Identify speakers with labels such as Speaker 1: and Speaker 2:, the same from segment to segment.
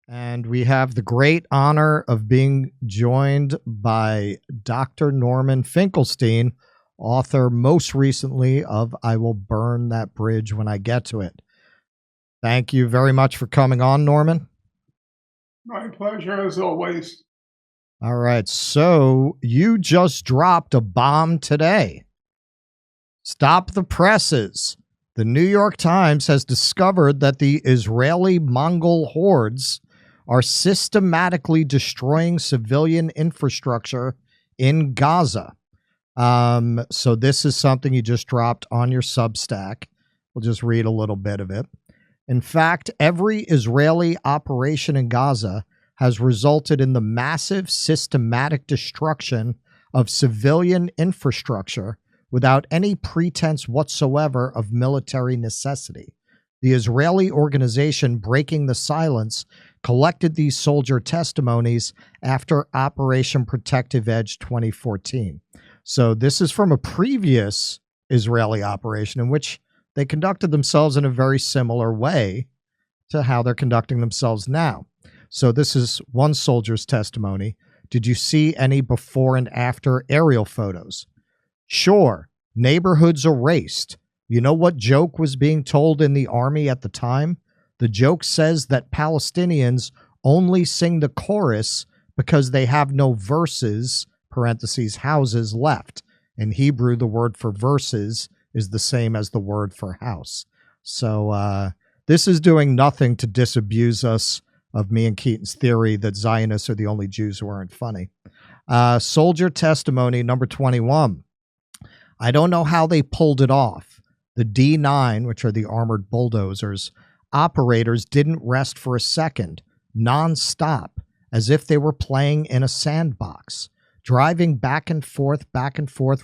Speaker 1: And we have the great honor of being joined by Dr. Norman Finkelstein, author most recently of I Will Burn That Bridge When I Get to It. Thank you very much for coming on, Norman.
Speaker 2: My pleasure, as always.
Speaker 1: All right, so you just dropped a bomb today. Stop the presses. The New York Times has discovered that the Israeli Mongol hordes are systematically destroying civilian infrastructure in Gaza. So this is something you just dropped on your Substack. We'll just read a little bit of it. In fact, every Israeli operation in Gaza has resulted in the massive systematic destruction of civilian infrastructure without any pretense whatsoever of military necessity. The Israeli organization Breaking the Silence collected these soldier testimonies after Operation Protective Edge 2014. So this is from a previous Israeli operation in which they conducted themselves in a very similar way to how they're conducting themselves now. So this is one soldier's testimony. Did you see any before and after aerial photos? Sure, neighborhoods erased. You know what joke was being told in the army at the time? The joke says that Palestinians only sing the chorus because they have no verses, parentheses, houses left. In Hebrew, the word for verses is the same as the word for house. So this is doing nothing to disabuse us of me and Keaton's theory that Zionists are the only Jews who aren't funny. Soldier testimony number 21. I don't know how they pulled it off. The D9, which are the armored bulldozers, operators didn't rest for a second, nonstop, as if they were playing in a sandbox, driving back and forth,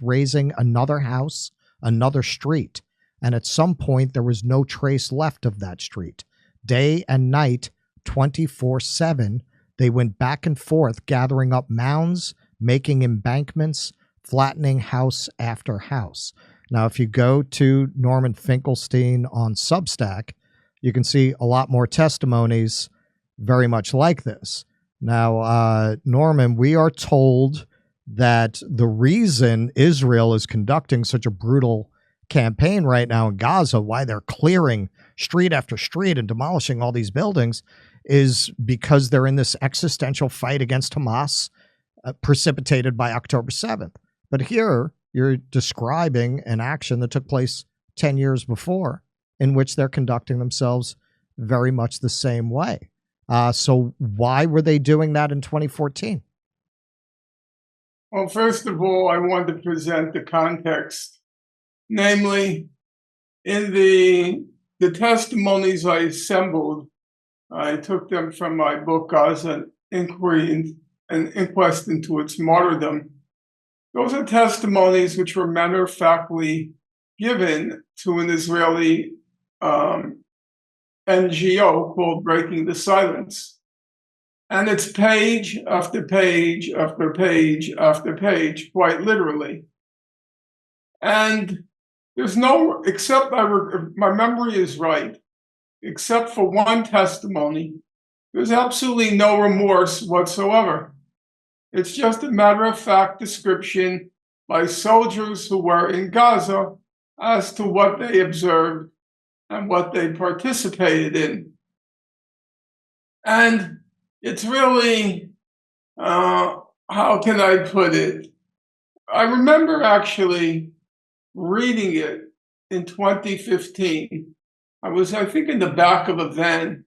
Speaker 1: raising another house, another street. And at some point, there was no trace left of that street. Day and night, 24/7, they went back and forth, gathering up mounds, making embankments, flattening house after house. Now, if you go to Norman Finkelstein on Substack, you can see a lot more testimonies very much like this. Now, Norman, we are told that the reason Israel is conducting such a brutal campaign right now in Gaza, why they're clearing street after street and demolishing all these buildings, is because they're in this existential fight against Hamas, precipitated by October 7th. But here, you're describing an action that took place 10 years before, in which they're conducting themselves very much the same way. So why were they doing that in 2014?
Speaker 2: Well, first of all, I want to present the context. Namely, in the testimonies I assembled, I took them from my book, Gaza, Inquiry and Inquest into Its Martyrdom. Those are testimonies which were matter-of-factly given to an Israeli NGO called Breaking the Silence. And it's page after page after page after page, quite literally. And there's no, except my memory is right, except for one testimony, there's absolutely no remorse whatsoever. It's just a matter-of-fact description by soldiers who were in Gaza as to what they observed and what they participated in. And it's really, how can I put it? I remember actually reading it in 2015. I was, I think, in the back of a van.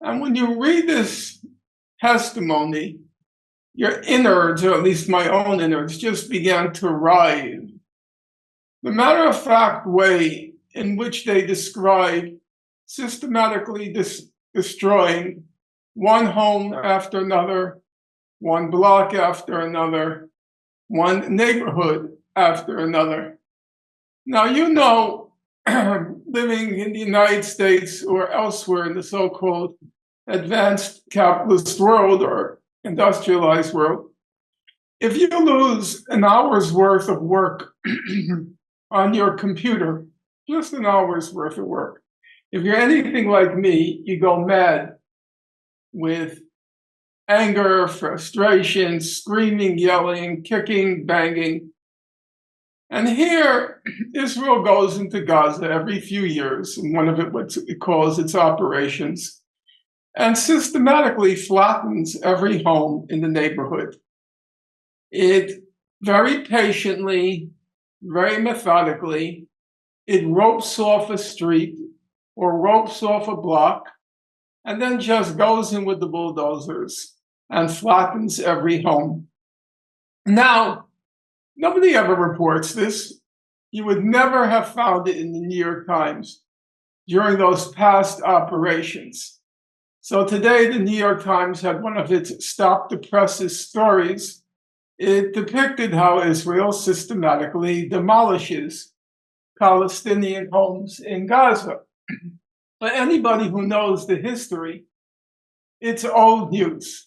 Speaker 2: And when you read this testimony, your innards, or at least my own innards, just began to writhe. The matter-of-fact way in which they describe systematically destroying one home after another, one block after another, one neighborhood after another. Now, you know, living in the United States or elsewhere in the so-called advanced capitalist world or industrialized world, if you lose an hour's worth of work on your computer, just an hour's worth of work, if you're anything like me, you go mad. with anger, frustration, screaming, yelling, kicking, banging. And here, Israel goes into Gaza every few years, in one of what it calls its operations, and systematically flattens every home in the neighborhood. It very patiently, very methodically, it ropes off a street or ropes off a block, and then just goes in with the bulldozers and flattens every home. Now, nobody ever reports this. You would never have found it in the New York Times during those past operations. So today, the New York Times had one of its Stop the Presses stories. It depicted how Israel systematically demolishes Palestinian homes in Gaza. But anybody who knows the history, it's old news.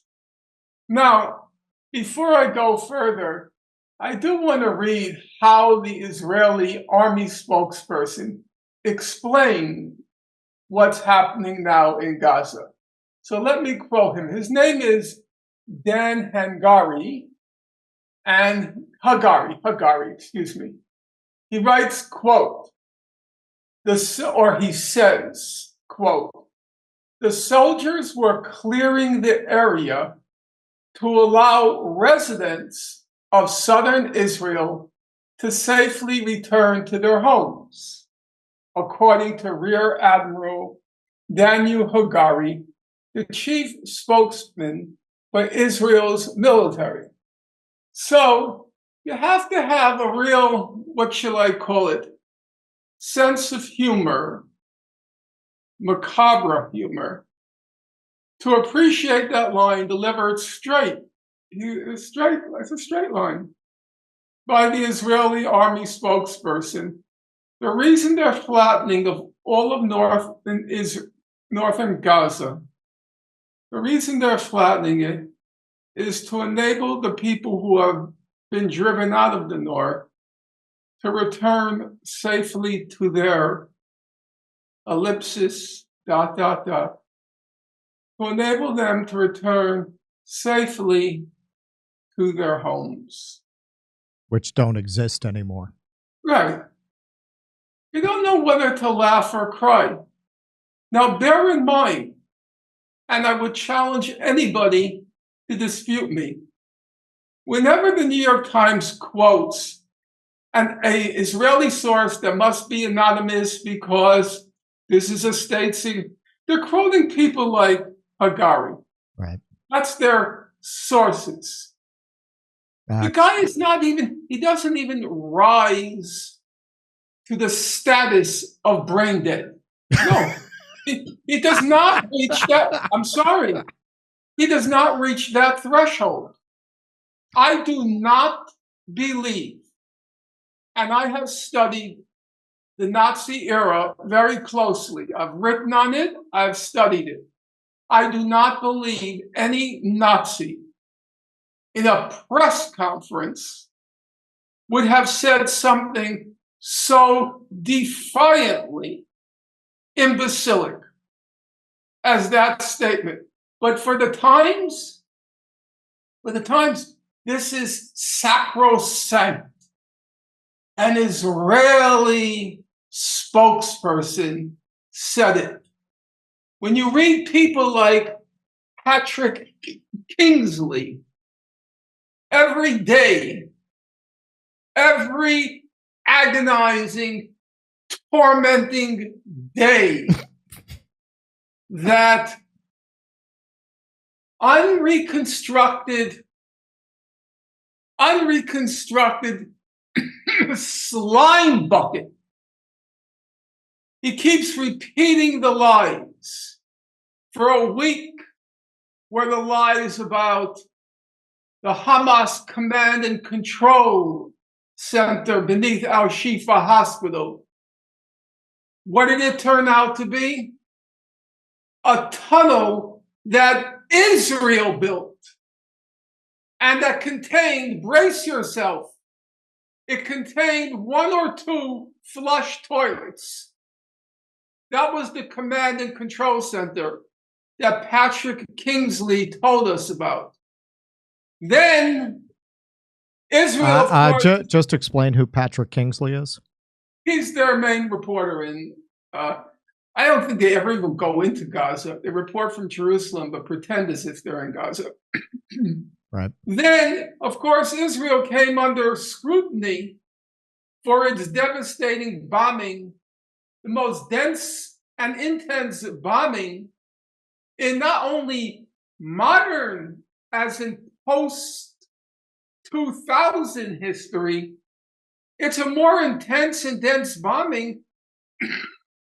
Speaker 2: Now, before I go further, I do want to read how the Israeli army spokesperson explained what's happening now in Gaza. So let me quote him. His name is Dan Hagari, excuse me. He writes, quote, he says, quote, the soldiers were clearing the area to allow residents of southern Israel to safely return to their homes, according to Rear Admiral Daniel Hagari, the chief spokesman for Israel's military. So you have to have a real, what shall I call it, sense of humor, macabre humor, to appreciate that line delivered straight. It's a straight line by the Israeli army spokesperson. The reason they're flattening of all of northern Gaza, the reason they're flattening it is to enable the people who have been driven out of the north to return safely to their ellipsis, ... to enable them to return safely to their homes.
Speaker 1: Which don't exist anymore.
Speaker 2: Right. You don't know whether to laugh or cry. Now, bear in mind, and I would challenge anybody to dispute me, whenever the New York Times quotes an Israeli source that must be anonymous because this is a state secret, they're quoting people like Hagari.
Speaker 1: Right.
Speaker 2: That's their sources. The guy he doesn't even rise to the status of brain dead. No, he does not reach that. I'm sorry. He does not reach that threshold. I do not believe, and I have studied the Nazi era very closely. I've written on it. I've studied it. I do not believe any Nazi in a press conference would have said something so defiantly imbecilic as that statement. But for the Times, this is sacrosanct. An Israeli spokesperson said it. When you read people like Patrick Kingsley, every day, every agonizing, tormenting day, that unreconstructed slime bucket. He keeps repeating the lies for a week, where the lies about the Hamas Command and Control Center beneath Al Shifa Hospital. What did it turn out to be? A tunnel that Israel built and that contained, brace yourself, it contained 1 or 2 flush toilets. That was the Command and Control Center that Patrick Kingsley told us about. Then Israel, of course,
Speaker 1: just explain who Patrick Kingsley is.
Speaker 2: He's their main reporter, and I don't think they ever even go into Gaza. They report from Jerusalem, but pretend as if they're in Gaza.
Speaker 1: Right.
Speaker 2: Then, of course, Israel came under scrutiny for its devastating bombing, the most dense and intense bombing in not only modern, as in post-2000 history, it's a more intense and dense bombing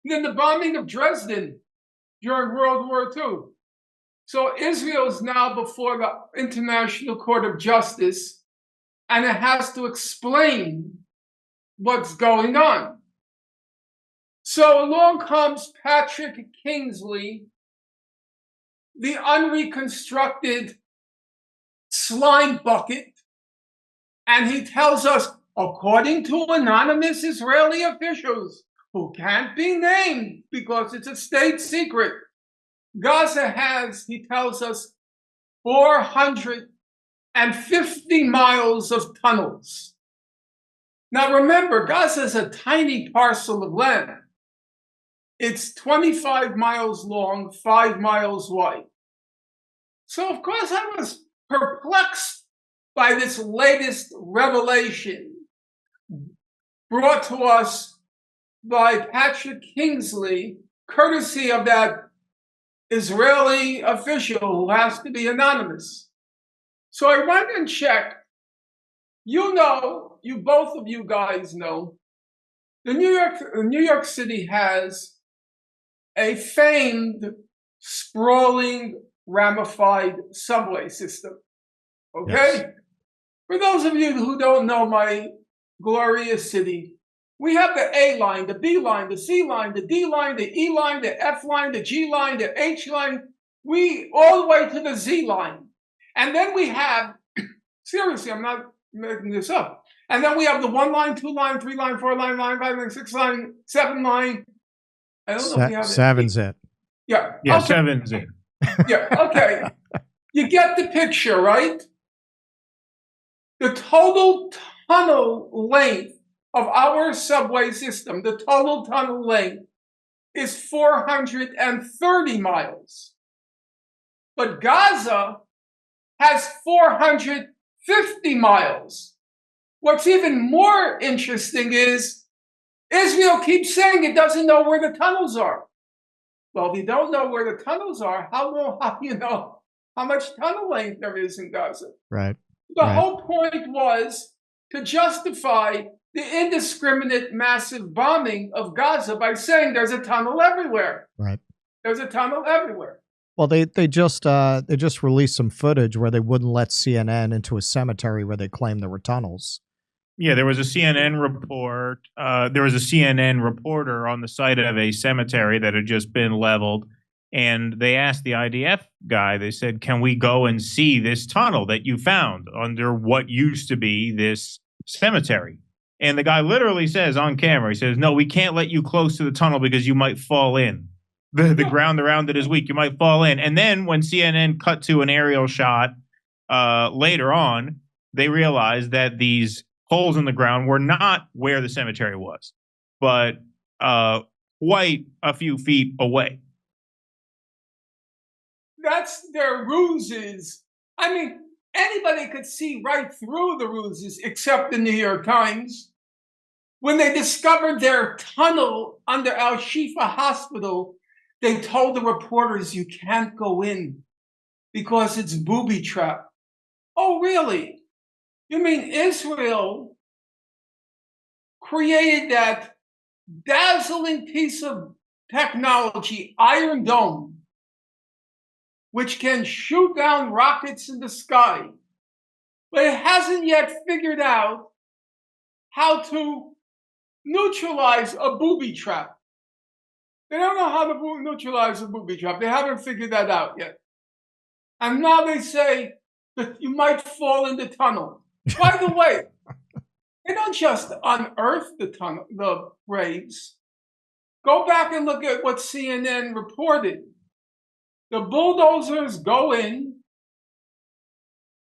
Speaker 2: than the bombing of Dresden during World War II. So Israel is now before the International Court of Justice, and it has to explain what's going on. So along comes Patrick Kingsley, the unreconstructed slime bucket, and he tells us, according to anonymous Israeli officials who can't be named because it's a state secret, Gaza has, he tells us, 450 miles of tunnels. Now remember, Gaza is a tiny parcel of land. It's 25 miles long, 5 miles wide. So of course I was perplexed by this latest revelation brought to us by Patrick Kingsley, courtesy of that Israeli official who has to be anonymous. So I went and checked. You know, both of you guys know, New York City has a famed, sprawling, ramified subway system. Okay? Yes. For those of you who don't know my glorious city, we have the A line, the B line, the C line, the D line, the E line, the F line, the G line, the H line, all the way to the Z line. And then we have, seriously, I'm not making this up. And then we have the 1 line, 2 line, 3 line, 4 line, 5 line, 6 line, 7 line. I don't know if we have
Speaker 1: Seven's it.
Speaker 2: Yeah.
Speaker 3: Yeah,
Speaker 2: okay.
Speaker 3: 7's it.
Speaker 2: Yeah, okay. You get the picture, right? The total tunnel length of our subway system, the total tunnel length, is 430 miles. But Gaza has 450 miles. What's even more interesting is Israel keeps saying it doesn't know where the tunnels are. Well, if you don't know where the tunnels are, how do you know how much tunnel length there is in Gaza?
Speaker 1: Right.
Speaker 2: The whole point was to justify the indiscriminate massive bombing of Gaza by saying there's a tunnel everywhere.
Speaker 1: Right.
Speaker 2: There's a tunnel everywhere.
Speaker 1: Well, they just released some footage where they wouldn't let CNN into a cemetery where they claimed there were tunnels.
Speaker 3: Yeah, there was a CNN report. There was a CNN reporter on the site of a cemetery that had just been leveled, and they asked the IDF guy. They said, "Can we go and see this tunnel that you found under what used to be this cemetery?" And the guy literally says on camera, he says, "No, we can't let you close to the tunnel because you might fall in. The ground around it is weak. You might fall in." And then when CNN cut to an aerial shot later on, they realized that these holes in the ground were not where the cemetery was, but quite a few feet away.
Speaker 2: That's their ruses. I mean, anybody could see right through the ruses except the New York Times. When they discovered their tunnel under Al Shifa Hospital, they told the reporters, "You can't go in because it's booby trap." Oh, really? You mean Israel created that dazzling piece of technology, Iron Dome, which can shoot down rockets in the sky, but it hasn't yet figured out how to neutralize a booby trap. They don't know how to neutralize a booby trap. They haven't figured that out yet. And now they say that you might fall in the tunnel. By the way, they don't just unearth the tunnel, the graves. Go back and look at what CNN reported. The bulldozers go in,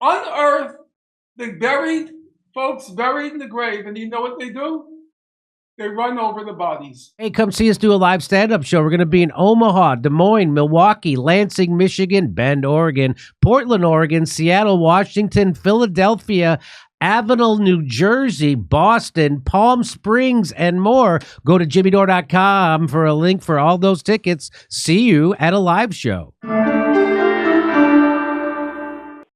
Speaker 2: unearth the folks buried in the grave, and you know what they do? They run over the bodies.
Speaker 4: Hey, come see us do a live stand-up show. We're going to be in Omaha, Des Moines, Milwaukee, Lansing, Michigan, Bend, Oregon, Portland, Oregon, Seattle, Washington, Philadelphia, Avenel, New Jersey, Boston, Palm Springs, and more. Go to jimmydore.com for a link for all those tickets. See you at a live show.